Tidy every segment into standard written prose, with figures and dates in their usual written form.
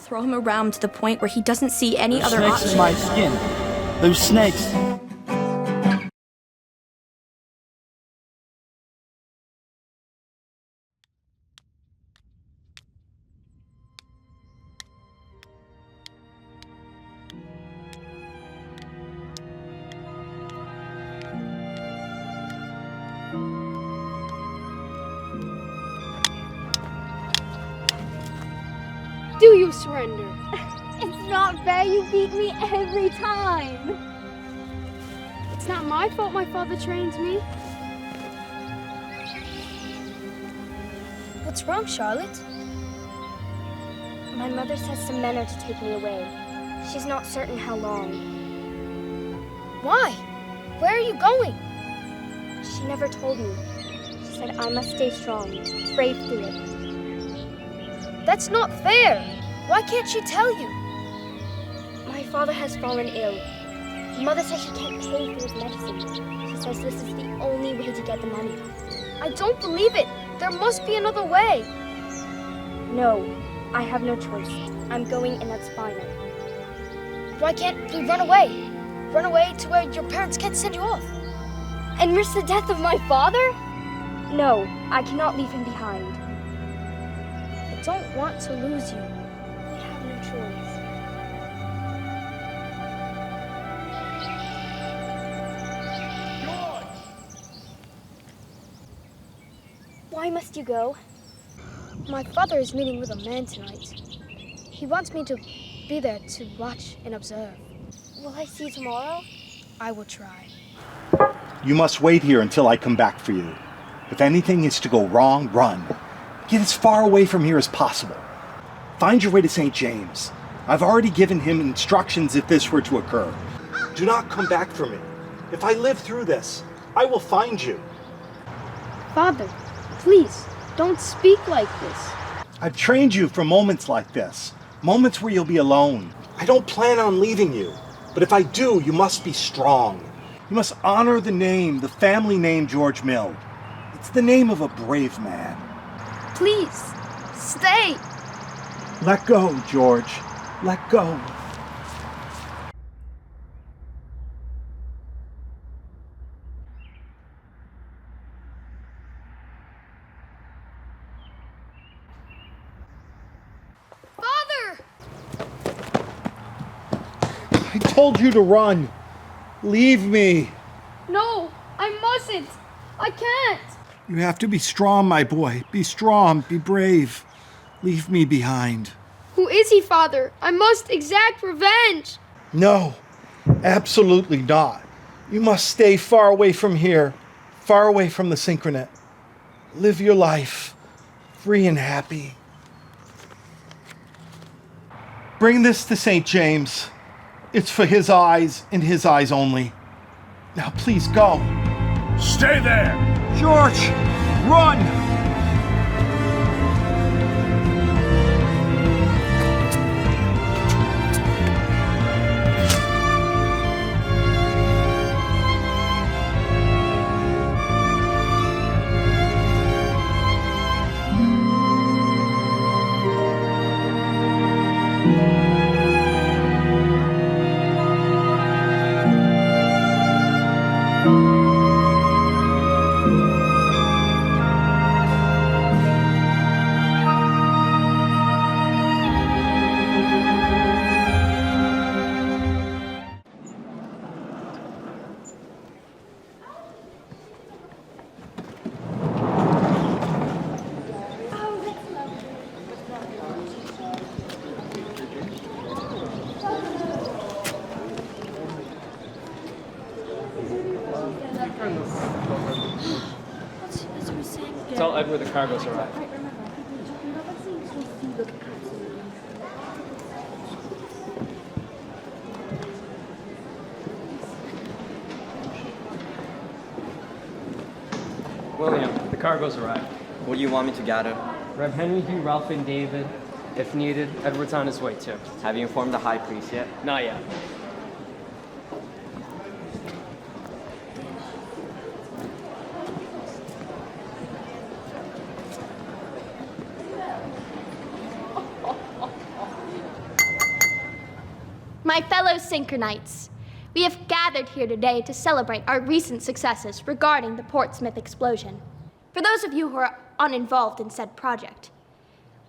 Throw him around to the point where he doesn't see any There's other snakes option. in my skin. There's snakes. Do you surrender? It's not fair, you beat me every time. It's not my fault my father trained me. What's wrong, Charlotte? My mother says some men are to take me away. She's not certain how long. Why? Where are you going? She never told me. She said I must stay strong, brave through it. That's not fair. Why can't she tell you? My father has fallen ill. Mother says she can't pay for his medicine. She says this is the only way to get the money. I don't believe it. There must be another way. No, I have no choice. I'm going and that's final. Why can't we run away? Run away to where your parents can't send you off? And risk the death of my father? No, I cannot leave him behind. I don't want to lose you. We have no choice. Why must you go? My father is meeting with a man tonight. He wants me to be there to watch and observe. Will I see you tomorrow? I will try. You must wait here until I come back for you. If anything is to go wrong, run. Get as far away from here as possible. Find your way to St. James. I've already given him instructions if this were to occur. Do not come back for me. If I live through this, I will find you. Father, please, don't speak like this. I've trained you for moments like this. Moments where you'll be alone. I don't plan on leaving you. But if I do, you must be strong. You must honor the name, the family name George Mill. It's the name of a brave man. Please, stay. Let go, George. Let go. Father! I told you to run. Leave me. No, I mustn't. I can't. You have to be strong, my boy. Be strong. Be brave. Leave me behind. Who is he, Father? I must exact revenge. No, absolutely not. You must stay far away from here, far away from the Synchronet. Live your life, free and happy. Bring this to St. James. It's for his eyes and his eyes only. Now please go. Stay there! George, run! Tell Ed where the cargo's arrived. William, the cargo's arrived. What do you want me to gather? Rev Henry, Hugh, Ralph, and David. If needed, Edward's on his way too. Have you informed the high priest yet? Not yet. My fellow Synchronites, we have gathered here today to celebrate our recent successes regarding the Portsmouth explosion. For those of you who are uninvolved in said project,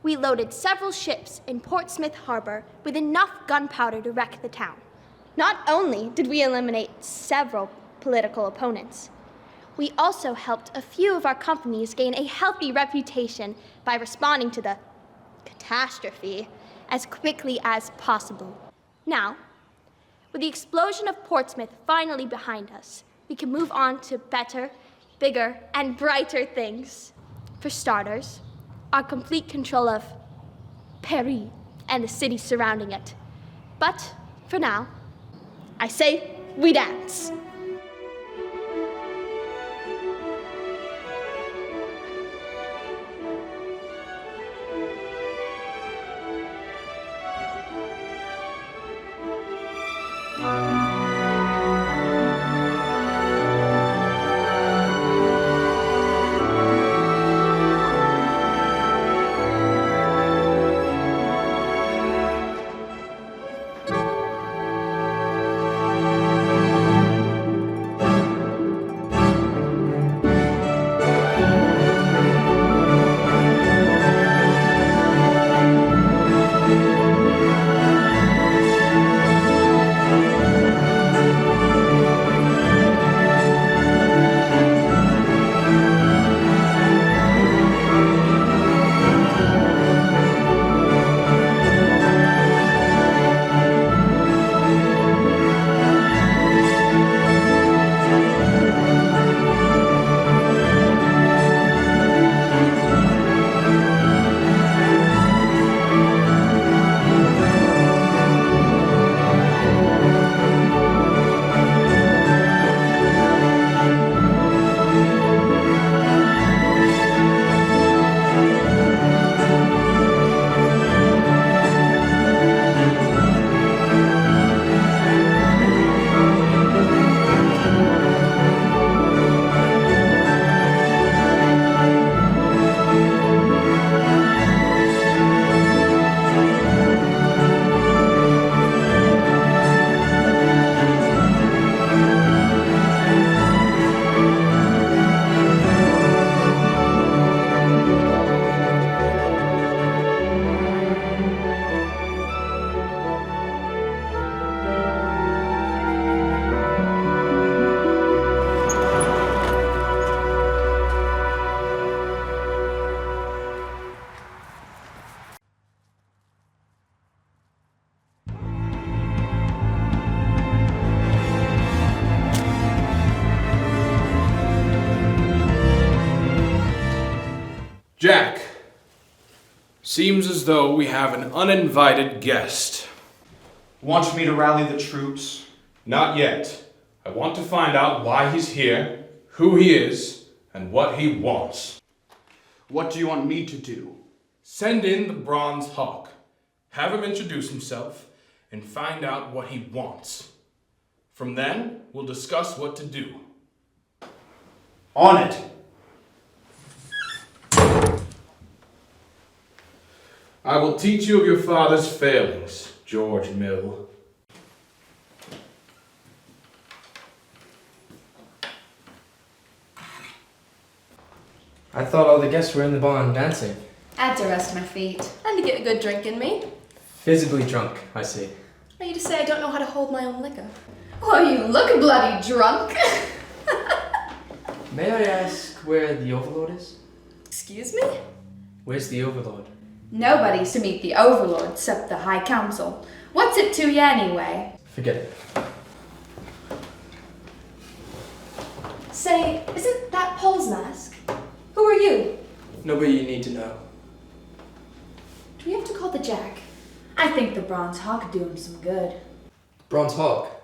we loaded several ships in Portsmouth Harbor with enough gunpowder to wreck the town. Not only did we eliminate several political opponents, we also helped a few of our companies gain a healthy reputation by responding to the catastrophe as quickly as possible. Now, with the explosion of Portsmouth finally behind us, we can move on to better, bigger, and brighter things. For starters, our complete control of Paris and the city surrounding it. But for now, I say we dance. Jack, seems as though we have an uninvited guest. Want me to rally the troops? Not yet. I want to find out why he's here, who he is, and what he wants. What do you want me to do? Send in the Bronze Hawk. Have him introduce himself and find out what he wants. From then, we'll discuss what to do. On it! I will teach you of your father's failings, George Mill. I thought all the guests were in the barn dancing. I had to rest my feet. And to get a good drink in me. Visibly drunk, I see. Are you to say I don't know how to hold my own liquor? Well, you look bloody drunk. May I ask where the Overlord is? Excuse me? Where's the Overlord? Nobody's to meet the Overlord except the High Council. What's it to you anyway? Forget it. Say, isn't that Paul's mask? Who are you? Nobody you need to know. Do we have to call the Jack? I think the Bronze Hawk could do him some good. Bronze Hawk.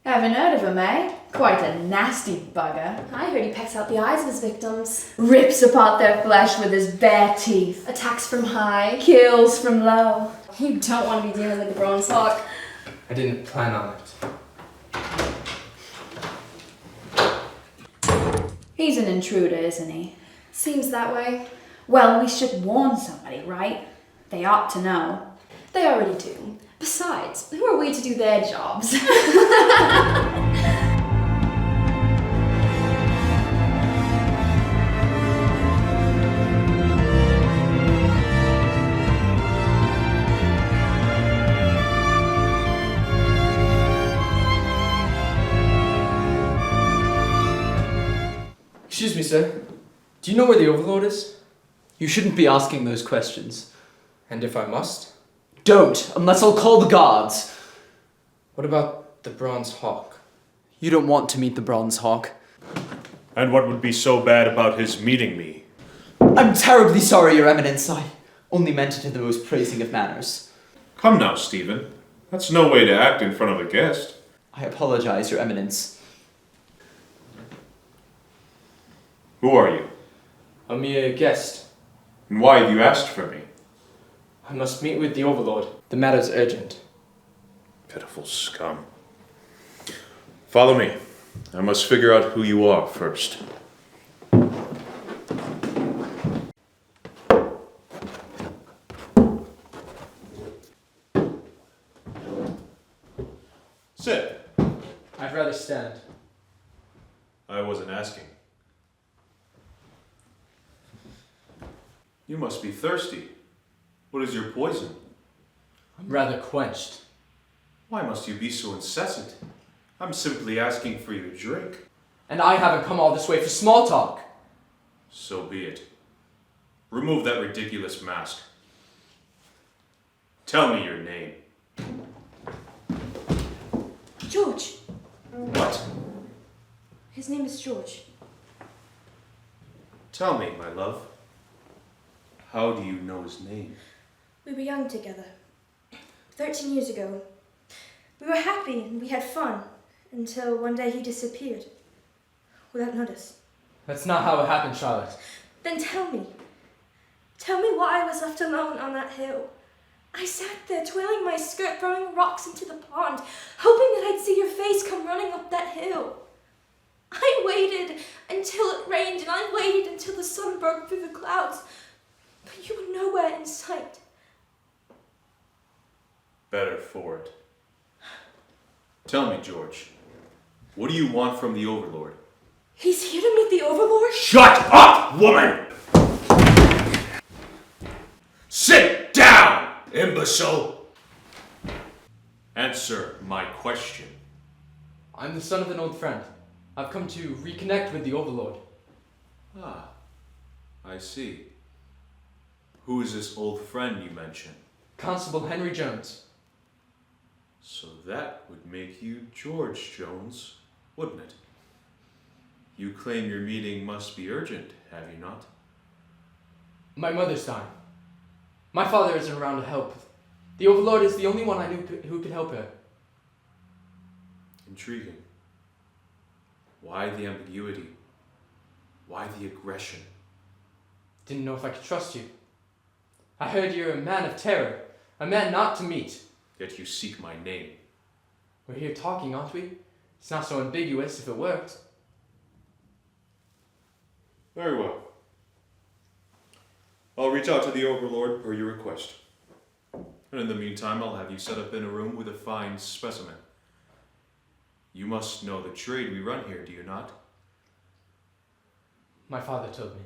Haven't heard of him, eh? Quite a nasty bugger. I heard he pecks out the eyes of his victims. Rips apart their flesh with his bare teeth. Attacks from high. Kills from low. You don't want to be dealing with the Bronze Hawk. I didn't plan on it. He's an intruder, isn't he? Seems that way. Well, we should warn somebody, right? They ought to know. They already do. Besides, who are we to do their jobs? Excuse me, sir. Do you know where the Overlord is? You shouldn't be asking those questions. And if I must? Don't, unless I'll call the guards. What about the Bronze Hawk? You don't want to meet the Bronze Hawk. And what would be so bad about his meeting me? I'm terribly sorry, Your Eminence. I only meant it in the most praising of manners. Come now, Stephen. That's no way to act in front of a guest. I apologize, Your Eminence. Who are you? A mere guest. And why have you asked for me? I must meet with the Overlord. The matter's urgent. Pitiful scum. Follow me. I must figure out who you are first. Sit. I'd rather stand. I wasn't asking. You must be thirsty. What is your poison? I'm rather quenched. Why must you be so incessant? I'm simply asking for your drink. And I haven't come all this way for small talk. So be it. Remove that ridiculous mask. Tell me your name. George. What? His name is George. Tell me, my love. How do you know his name? We were young together. 13 years ago. We were happy and we had fun until one day he disappeared. Without notice. That's not how it happened, Charlotte. Then tell me. Tell me why I was left alone on that hill. I sat there twirling my skirt, throwing rocks into the pond, hoping that I'd see your face come running up that hill. I waited until it rained and I waited until the sun broke through the clouds. But you were nowhere in sight. Better for it. Tell me, George, what do you want from the Overlord? He's here to meet the Overlord? Shut up, woman! Sit down, imbecile! Answer my question. I'm the son of an old friend. I've come to reconnect with the Overlord. Ah, I see. Who is this old friend you mentioned? Constable Henry Jones. So that would make you George Jones, wouldn't it? You claim your meeting must be urgent, have you not? My mother's dying. My father isn't around to help. The Overlord is the only one I knew who could help her. Intriguing. Why the ambiguity? Why the aggression? Didn't know if I could trust you. I heard you're a man of terror, a man not to meet. Yet you seek my name. We're here talking, aren't we? It's not so ambiguous if it worked. Very well. I'll reach out to the Overlord per your request. And in the meantime, I'll have you set up in a room with a fine specimen. You must know the trade we run here, do you not? My father told me.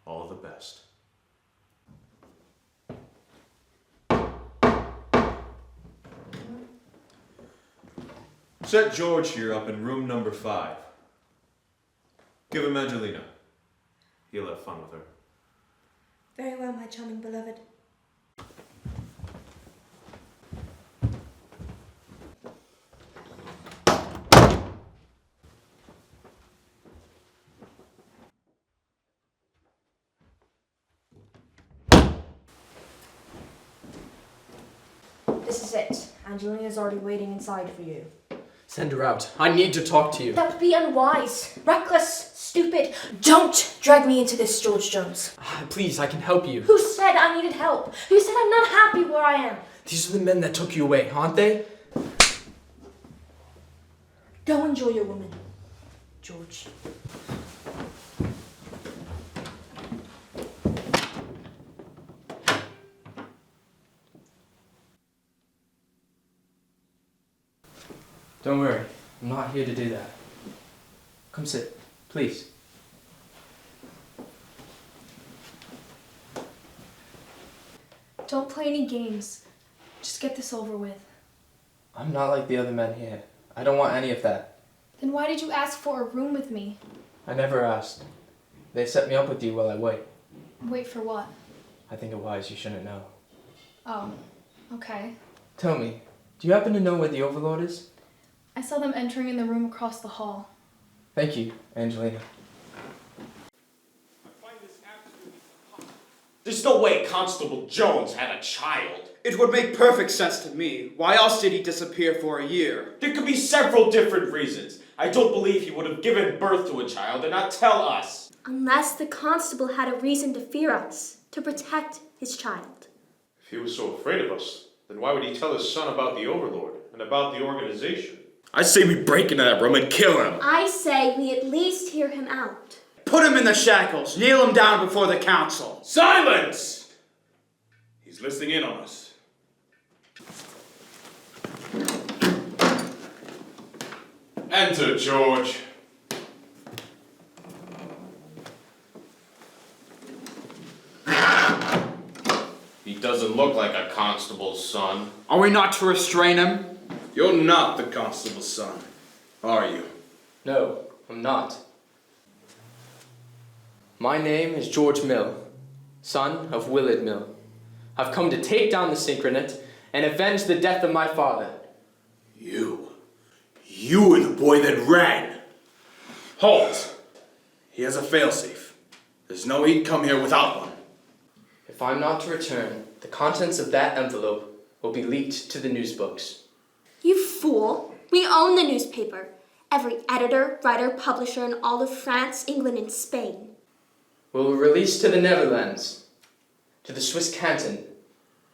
All the best. Set George here up in room number 5. Give him Angelina. He'll have fun with her. Very well, my charming beloved. This is it. Angelina's already waiting inside for you. Send her out. I need to talk to you. That would be unwise, reckless, stupid. Don't drag me into this, George Jones. Please, I can help you. Who said I needed help? Who said I'm not happy where I am? These are the men that took you away, aren't they? Go enjoy your woman, George. Don't worry, I'm not here to do that. Come sit, please. Don't play any games. Just get this over with. I'm not like the other men here. I don't want any of that. Then why did you ask for a room with me? I never asked. They set me up with you while I wait. Wait for what? I think it wise you shouldn't know. Oh, okay. Tell me, do you happen to know where the Overlord is? I saw them entering in the room across the hall. Thank you, Angelina. There's no way Constable Jones had a child. It would make perfect sense to me. Why else did he disappear for a year? There could be several different reasons. I don't believe he would have given birth to a child and not tell us. Unless the constable had a reason to fear us, to protect his child. If he was so afraid of us, then why would he tell his son about the Overlord and about the organization? I say we break into that room and kill him. I say we at least hear him out. Put him in the shackles. Kneel him down before the council. Silence! He's listening in on us. Enter, George. He doesn't look like a constable's son. Are we not to restrain him? You're not the constable's son, are you? No, I'm not. My name is George Mill, son of Willard Mill. I've come to take down the Synchronet and avenge the death of my father. You were the boy that ran. Halt! He has a failsafe. There's no he'd come here without one. If I'm not to return, the contents of that envelope will be leaked to the news books. You fool! We own the newspaper. Every editor, writer, publisher in all of France, England, and Spain. We'll release to the Netherlands, to the Swiss canton,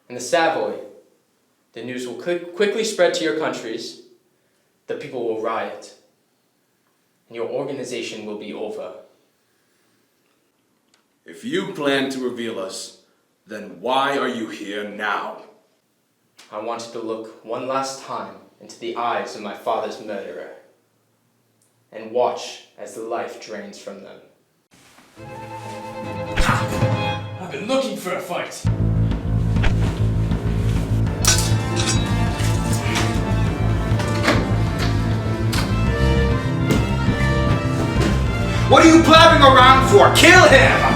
and the Savoy. The news will quickly spread to your countries. The people will riot, and your organization will be over. If you plan to reveal us, then why are you here now? I wanted to look one last time into the eyes of my father's murderer and watch as the life drains from them. I've been looking for a fight. What are you blabbing around for? Kill him!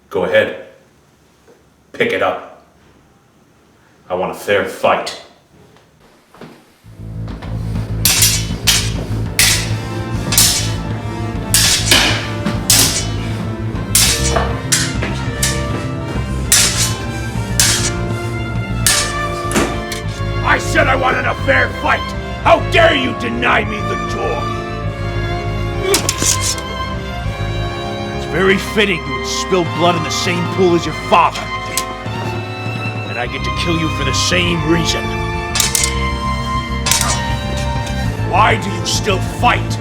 Go ahead. Pick it up. I want a fair fight. I said I wanted a fair fight! How dare you deny me the door! It's very fitting you would spill blood in the same pool as your father. And I get to kill you for the same reason. Why do you still fight?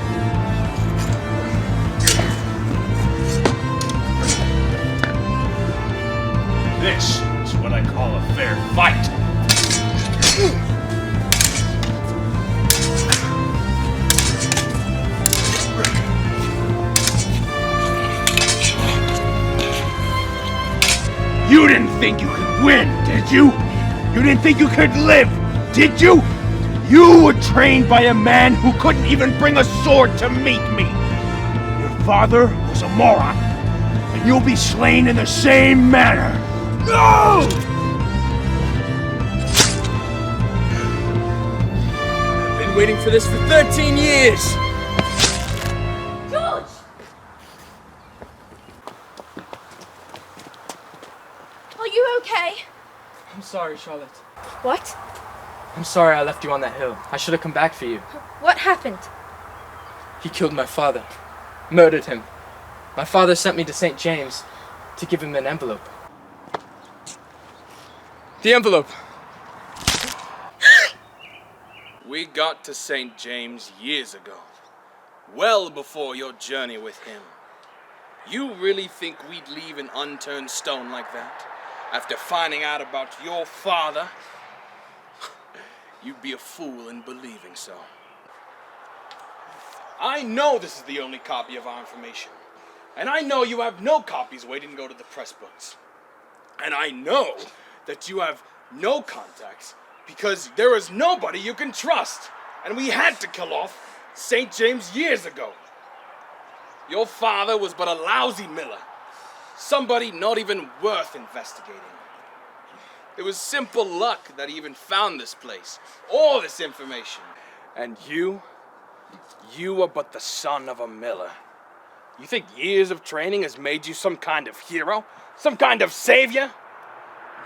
This is what I call a fair fight. You didn't think you could win, did you? You didn't think you could live, did you? You were trained by a man who couldn't even bring a sword to meet me. Your father was a moron, and you'll be slain in the same manner. No! waiting for this for 13 years! George! Are you okay? I'm sorry, Charlotte. What? I'm sorry I left you on that hill. I should have come back for you. What happened? He killed my father. Murdered him. My father sent me to St. James to give him an envelope. The envelope! We got to St. James years ago, well before your journey with him. You really think we'd leave an unturned stone like that after finding out about your father? You'd be a fool in believing so. I know this is the only copy of our information, and I know you have no copies waiting to go to the press books. And I know that you have no contacts because there is nobody you can trust, and we had to kill off St. James years ago. Your father was but a lousy miller, somebody not even worth investigating. It was simple luck that he even found this place, all this information. And you are but the son of a miller. You think years of training has made you some kind of hero? Some kind of savior?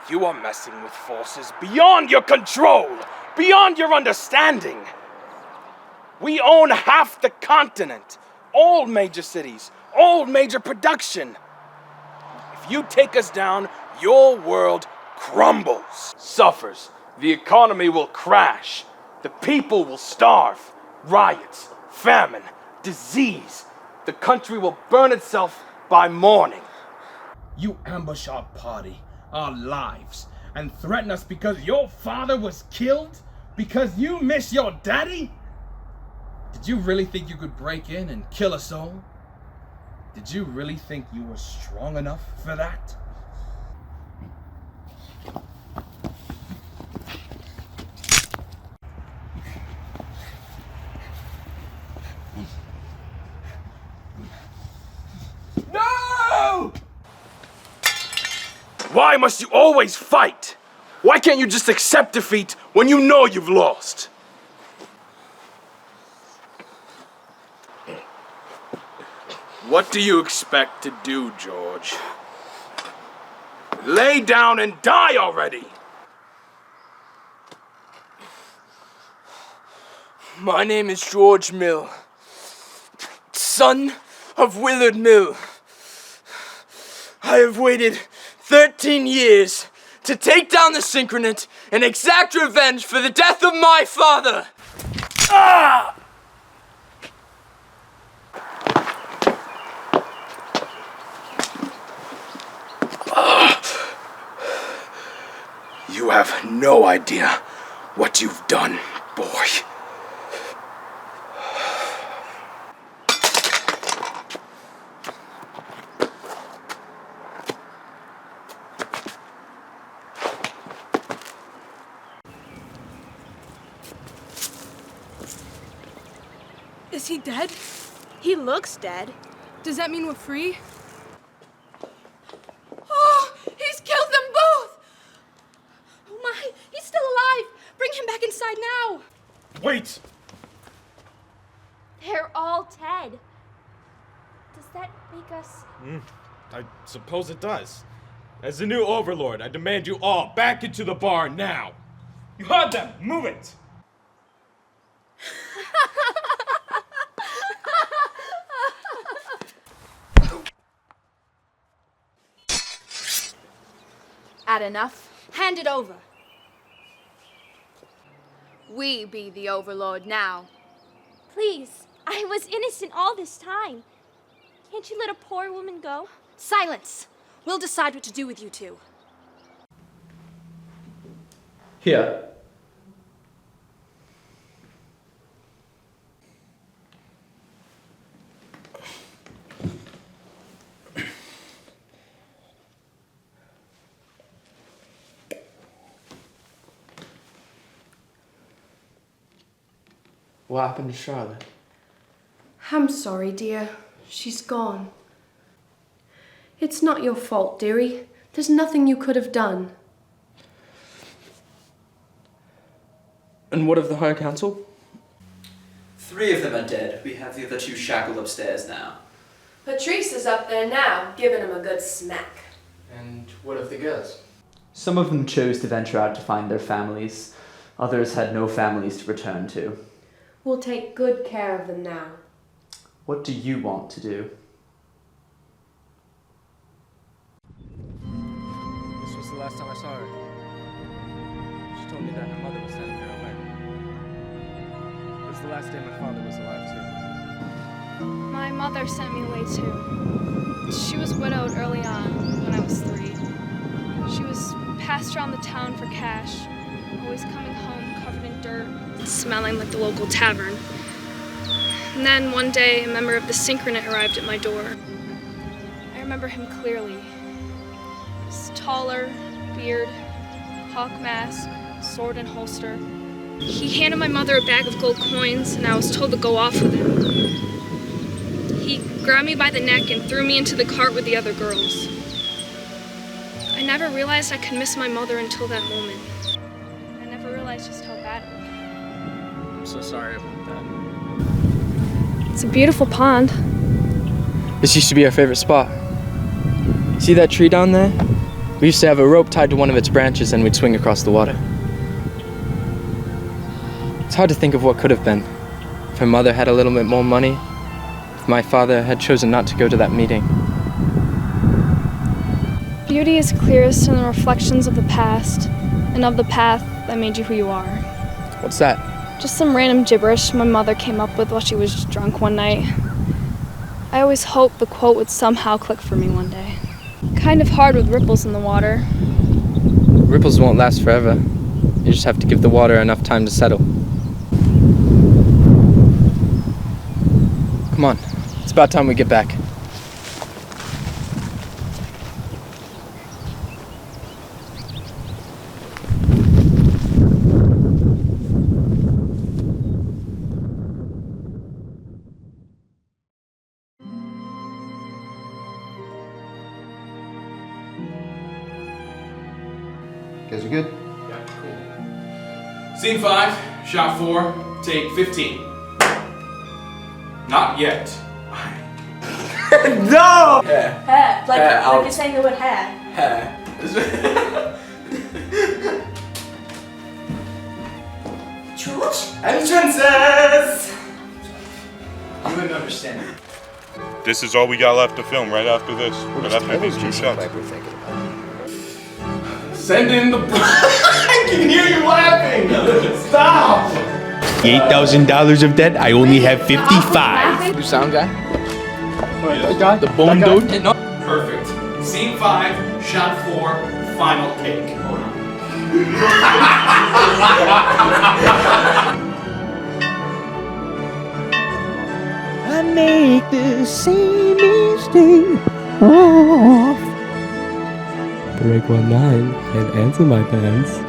You are messing with forces beyond your control, beyond your understanding. We own half the continent, all major cities, all major production. If you take us down, your world crumbles, suffers. The economy will crash. The people will starve. Riots, famine, disease. The country will burn itself by morning. You ambush our party, our lives, and threaten us because your father was killed? Because you miss your daddy? Did you really think you could break in and kill us all? Did you really think you were strong enough for that? No! Why must you always fight? Why can't you just accept defeat when you know you've lost? What do you expect to do, George? Lay down and die already! My name is George Mill, son of Willard Mill. I have waited 13 years to take down the Synchronate and exact revenge for the death of my father. Ah! You have no idea what you've done, boy. Is he dead? He looks dead. Does that mean we're free? Oh, he's killed them both! Oh my, he's still alive! Bring him back inside now! Wait! They're all dead. Does that make us... I suppose it does. As the new overlord, I demand you all back into the bar now. You heard them! Move it! At enough? Hand it over. We be the overlord now. Please, I was innocent all this time. Can't you let a poor woman go? Silence! We'll decide what to do with you two. Here. What happened to Charlotte? I'm sorry, dear. She's gone. It's not your fault, dearie. There's nothing you could have done. And what of the High Council? 3 of them are dead. We have the other 2 shackled upstairs now. Patrice is up there now, giving him a good smack. And what of the girls? Some of them chose to venture out to find their families. Others had no families to return to. We'll take good care of them now. What do you want to do? This was the last time I saw her. She told me that her mother was sending her away. It was the last day my father was alive, too. My mother sent me away, too. She was widowed early on, when I was 3. She was passed around the town for cash, always coming home covered in dirt, smelling like the local tavern. And then one day, a member of the Synchronate arrived at my door. I remember him clearly. He was taller, beard, hawk mask, sword and holster. He handed my mother a bag of gold coins, and I was told to go off with him. He grabbed me by the neck and threw me into the cart with the other girls. I never realized I could miss my mother until that moment. I never realized just how bad it would get. I'm so sorry about that. It's a beautiful pond. This used to be our favorite spot. See that tree down there? We used to have a rope tied to one of its branches and we'd swing across the water. It's hard to think of what could have been. If her mother had a little bit more money, if my father had chosen not to go to that meeting. Beauty is clearest in the reflections of the past and of the path that made you who you are. What's that? Just some random gibberish my mother came up with while she was drunk one night. I always hoped the quote would somehow click for me one day. Kind of hard with ripples in the water. Ripples won't last forever. You just have to give the water enough time to settle. Come on, it's about time we get back. Guys are good? Yeah, cool. Scene 5, shot 4, take 15. Not yet. No! Hair. Hair. Like, Hair, like you're saying the word hair. Hair. George? Entrances! You wouldn't understand. This is all we got left to film right after this. Right after these 2 shots. Send in the. I can hear you laughing! Stop! $8,000 of debt, I only have 55. You sound guy? Yes. The bone dude? Perfect. Scene 5, shot 4, final take. Hold on. I make the same mistake. Oh. Break 19 and answer my dance.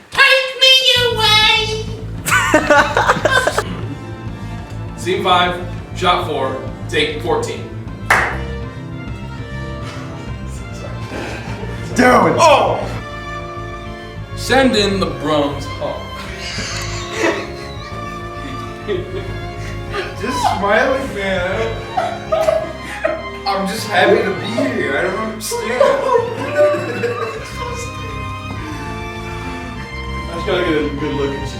Take me away! Scene 5, shot 4, take 14. Dude! Oh! Send in the Brums home. Just smiling, man. I'm just happy to be here. I don't understand. I just gotta get a good look at you.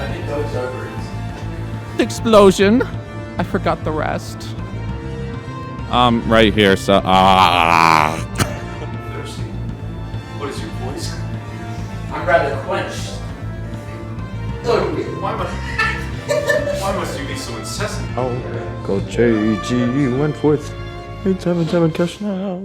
I think those are birds. Explosion. I forgot the rest. Right here, so Thirsty. What is your voice? I'm rather quenched. Why must you be so incessant? oh, go JG Wentworth. 877 cash now.